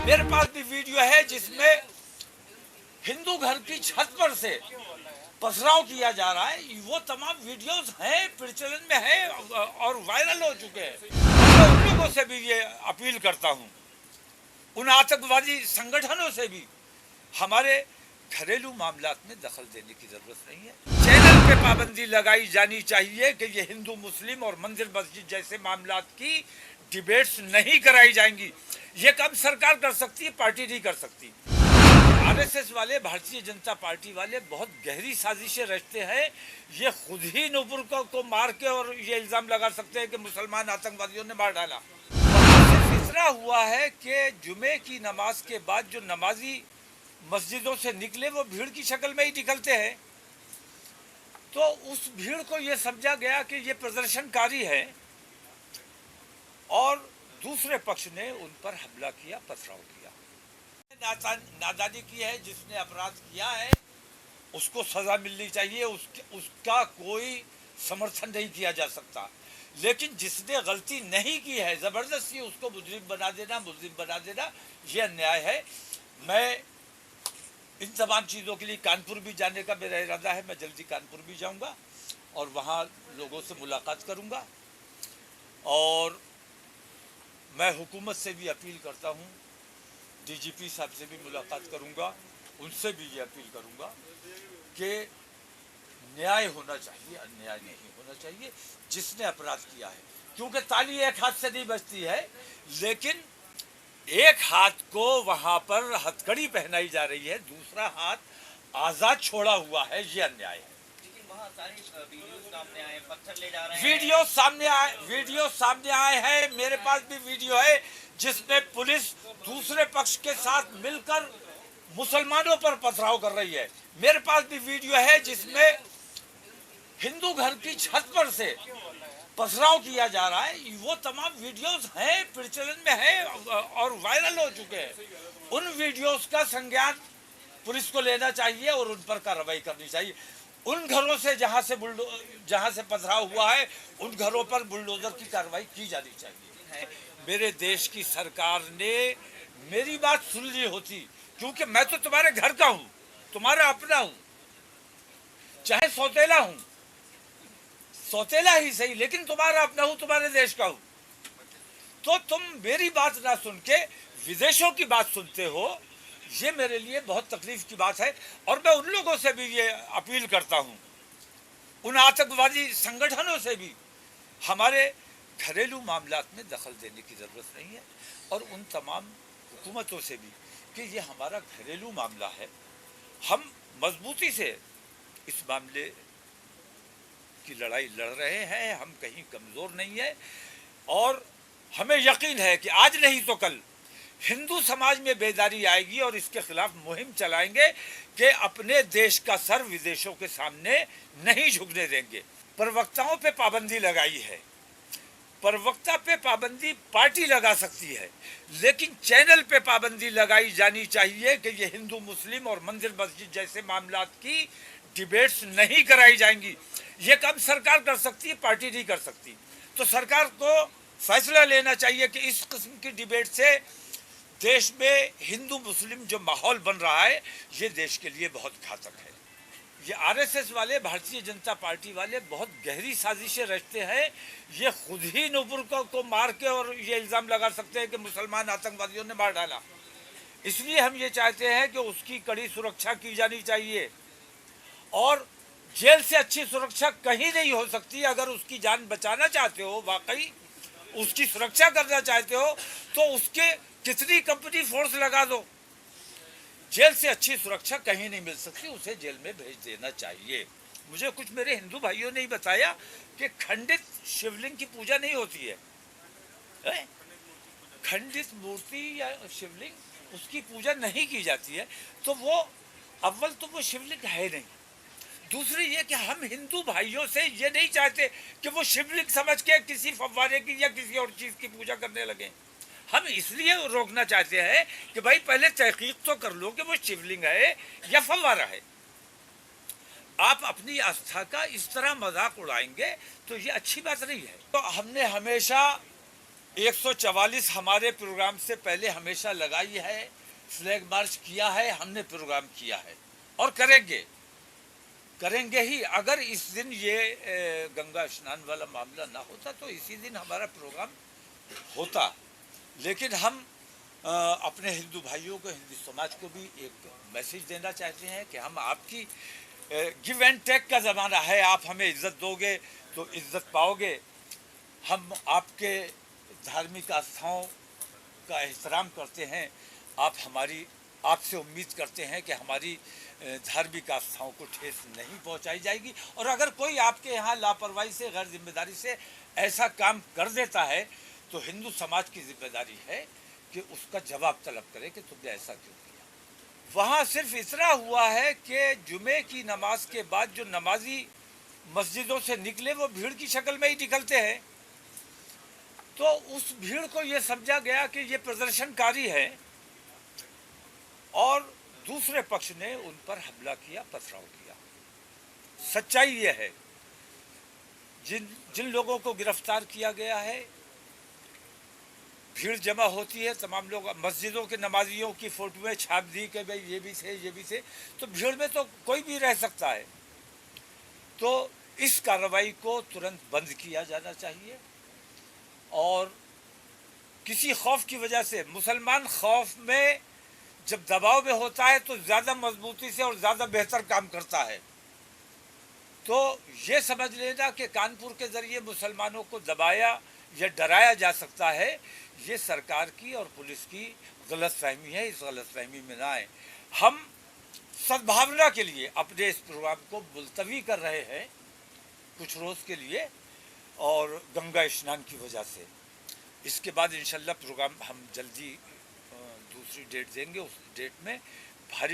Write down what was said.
मेरे पास भी वीडियो है जिसमें हिंदू घर की छत पर से पथराव किया जा रहा है। वो तमाम वीडियोस हैं, प्रचलन में है और वायरल हो चुके हैं। मैं उन लोगों से भी ये अपील करता हूं, उन आतंकवादी संगठनों से भी, हमारे घरेलू मामलात में दखल देने की जरूरत नहीं है। चैनल पे पाबंदी लगाई जानी चाहिए कि ये हिंदू मुस्लिम और मंदिर मस्जिद जैसे मामलात की डिबेट्स नहीं कराई जाएंगी। ये काम सरकार कर सकती है, पार्टी नहीं कर सकती। आरएसएस वाले, भारतीय जनता पार्टी वाले बहुत गहरी साजिशें रचते हैं। ये खुद ही नूपुर को मार के और ये इल्जाम लगा सकते हैं कि मुसलमान आतंकवादियों ने मार डाला। तीसरा हुआ है कि जुमे की नमाज के बाद जो नमाजी मस्जिदों से निकले वो भीड़ की शक्ल में ही निकलते हैं, तो उस भीड़ को ये समझा गया कि ये प्रदर्शनकारी है और दूसरे पक्ष ने उन पर हमला किया, पथराव किया। नादानी की है, जिसने अपराध किया है उसको सजा मिलनी चाहिए, उसका कोई समर्थन नहीं किया जा सकता। लेकिन जिसने गलती नहीं की है जबरदस्ती उसको मुजरिम बना देना ये अन्याय है। मैं इन तमाम चीज़ों के लिए कानपुर भी जाने का मेरा इरादा है। मैं जल्दी कानपुर भी जाऊंगा और वहाँ लोगों से मुलाकात करूंगा और मैं हुकूमत से भी अपील करता हूँ, डीजीपी साहब से भी मुलाकात करूंगा, उनसे भी ये अपील करूंगा कि न्याय होना चाहिए, अन्याय नहीं होना चाहिए जिसने अपराध किया है। क्योंकि ताली एक हाथ से नहीं बजती है, लेकिन एक हाथ को वहां पर हथकड़ी पहनाई जा रही है, दूसरा हाथ आजाद छोड़ा हुआ है, ये अन्याय है। पत्थर ले जा रहे हैं। वीडियो सामने आए हैं। मेरे पास भी वीडियो है जिसमें पुलिस दूसरे पक्ष के साथ मिलकर मुसलमानों पर पथराव कर रही है। मेरे पास भी वीडियो है जिसमें हिंदू घर की छत पर से पथराव किया जा रहा है। वो तमाम वीडियोस हैं, प्रचलन में है और वायरल हो चुके हैं। उन वीडियोस का संज्ञान पुलिस को लेना चाहिए और उन पर कार्रवाई करनी चाहिए। उन घरों से जहां से पथराव हुआ है, उन घरों पर बुलडोजर की कार्रवाई की जानी चाहिए। मेरे देश की सरकार ने मेरी बात सुन ली होती, क्योंकि मैं तो तुम्हारे घर का हूं, तुम्हारा अपना हूं, चाहे सौतेला हूं, सौतेला ही सही, लेकिन तुम्हारा अपना हूं, तुम्हारे देश का हूं। तो तुम मेरी बात ना सुन के विदेशों की बात सुनते हो, ये मेरे लिए बहुत तकलीफ की बात है। और मैं उन लोगों से भी ये अपील करता हूं, उन आतंकवादी संगठनों से भी, हमारे घरेलू मामलात में दखल देने की जरूरत नहीं है। और उन तमाम हुकूमतों से भी कि ये हमारा घरेलू मामला है, हम मजबूती से इस मामले की लड़ाई लड़ रहे हैं, हम कहीं कमजोर नहीं है। और हमें यकीन है कि आज नहीं तो कल हिंदू समाज में बेदारी आएगी और इसके खिलाफ मुहिम चलाएंगे कि अपने देश का सर विदेशों के सामने नहीं झुकने देंगे। प्रवक्ताओं पे पाबंदी लगाई है, प्रवक्ता पे पाबंदी पार्टी लगा सकती है, लेकिन चैनल पे पाबंदी लगाई जानी चाहिए कि ये हिंदू मुस्लिम और मंदिर मस्जिद जैसे मामलात की डिबेट्स नहीं कराई जाएंगी। ये काम सरकार कर सकती है, पार्टी नहीं कर सकती। तो सरकार को फैसला लेना चाहिए कि इस किस्म की डिबेट से देश में हिंदू मुस्लिम जो माहौल बन रहा है, ये देश के लिए बहुत घातक है। ये आरएसएस वाले, भारतीय जनता पार्टी वाले बहुत गहरी साजिशें रचते हैं। ये खुद ही नूपुर को मार के और ये इल्जाम लगा सकते हैं कि मुसलमान आतंकवादियों ने मार डाला। इसलिए हम ये चाहते हैं कि उसकी कड़ी सुरक्षा की जानी चाहिए और जेल से अच्छी सुरक्षा कहीं नहीं हो सकती। अगर उसकी जान बचाना चाहते हो, वाकई उसकी सुरक्षा करना चाहते हो, तो उसके कितनी कंपनी फोर्स लगा दो, जेल से अच्छी सुरक्षा कहीं नहीं मिल सकती। उसे जेल में भेज देना चाहिए। मुझे कुछ मेरे हिंदू भाइयों ने ही बताया कि खंडित शिवलिंग की पूजा नहीं होती है, खंडित मूर्ति या शिवलिंग उसकी पूजा नहीं की जाती है। तो वो अव्वल तो वो शिवलिंग है नहीं, दूसरी ये कि हम हिंदू भाइयों से ये नहीं चाहते कि वो शिवलिंग समझ के किसी फव्वारे की या किसी और चीज की पूजा करने लगे। हम इसलिए रोकना चाहते हैं कि भाई पहले तहकीक तो कर लो कि वो शिवलिंग है या फव्वारा है। आप अपनी आस्था का इस तरह मजाक उड़ाएंगे तो ये अच्छी बात नहीं है। तो हमने हमेशा 144 हमारे प्रोग्राम से पहले हमेशा लगाई है, फ्लैग मार्च किया है, हमने प्रोग्राम किया है और करेंगे ही। अगर इस दिन ये गंगा स्नान वाला मामला ना होता तो इसी दिन हमारा प्रोग्राम होता। लेकिन हम अपने हिंदू भाइयों को, हिंदू समाज को भी एक मैसेज देना चाहते हैं कि हम आपकी गिव एंड टेक का ज़माना है। आप हमें इज्जत दोगे तो इज्जत पाओगे। हम आपके धार्मिक आस्थाओं का एहतराम करते हैं। आपसे उम्मीद करते हैं कि हमारी धार्मिक आस्थाओं को ठेस नहीं पहुंचाई जाएगी। और अगर कोई आपके यहाँ लापरवाही से, गैर जिम्मेदारी से ऐसा काम कर देता है तो हिंदू समाज की जिम्मेदारी है कि उसका जवाब तलब करे कि तुमने ऐसा क्यों किया। वहाँ सिर्फ इतना हुआ है कि जुमे की नमाज के बाद जो नमाजी मस्जिदों से निकले वो भीड़ की शक्ल में ही निकलते हैं, तो उस भीड़ को ये समझा गया कि ये प्रदर्शनकारी है और दूसरे पक्ष ने उन पर हमला किया, पथराव किया। सच्चाई ये है, जिन लोगों को गिरफ्तार किया गया है, भीड़ जमा होती है, तमाम लोग मस्जिदों के नमाजियों की फोटोएं छाप दी कि भाई ये भी थे, तो भीड़ में तो कोई भी रह सकता है। तो इस कार्रवाई को तुरंत बंद किया जाना चाहिए और किसी खौफ की वजह से, मुसलमान खौफ में जब दबाव में होता है तो ज़्यादा मजबूती से और ज़्यादा बेहतर काम करता है। तो ये समझ लेना कि कानपुर के ज़रिए मुसलमानों को दबाया या डराया जा सकता है, ये सरकार की और पुलिस की गलतफहमी है। इस गलतफहमी में ना आए। हम सद्भावना के लिए अपने इस प्रोग्राम को मुलतवी कर रहे हैं कुछ रोज़ के लिए और गंगा स्नान की वजह से। इसके बाद इंशाल्लाह प्रोग्राम हम जल्दी दूसरी डेट देंगे। उस डेट में